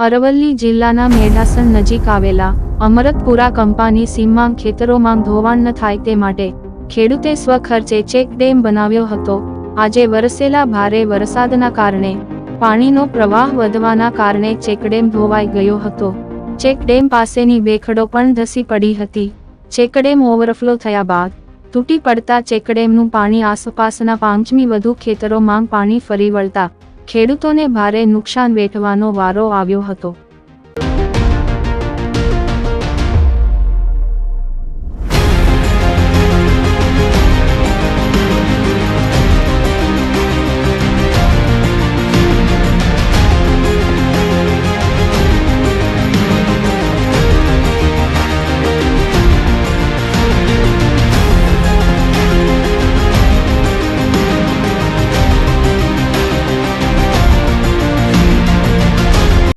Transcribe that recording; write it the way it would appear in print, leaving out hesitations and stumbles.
અરવલ્લી જિલ્લાના મેઢાસણ નજીક આવેલા અમરતપુરા કંપાની સીમમાં ખેતરોમાં ધોવાણ ન થાય તે માટે ખેડૂતે સ્વખર્ચે ચેક ડેમ બનાવ્યો હતો। આજે વરસેલા ભારે વરસાદના કારણે પાણીનો પ્રવાહ વધવાના કારણે ચેકડેમ ધોવાઈ ગયો હતો। ચેકડેમ પાસેની બેખડો પણ ધસી પડી હતી। ચેકડેમ ઓવરફ્લો થયા બાદ તૂટી પડતા ચેકડેમનું પાણી આસપાસના 5મી વધુ ખેતરોમાં પાણી ફરી વળતા ખેડૂતોને ભારે નુકસાન વેઠવાનો વારો આવ્યો હતો।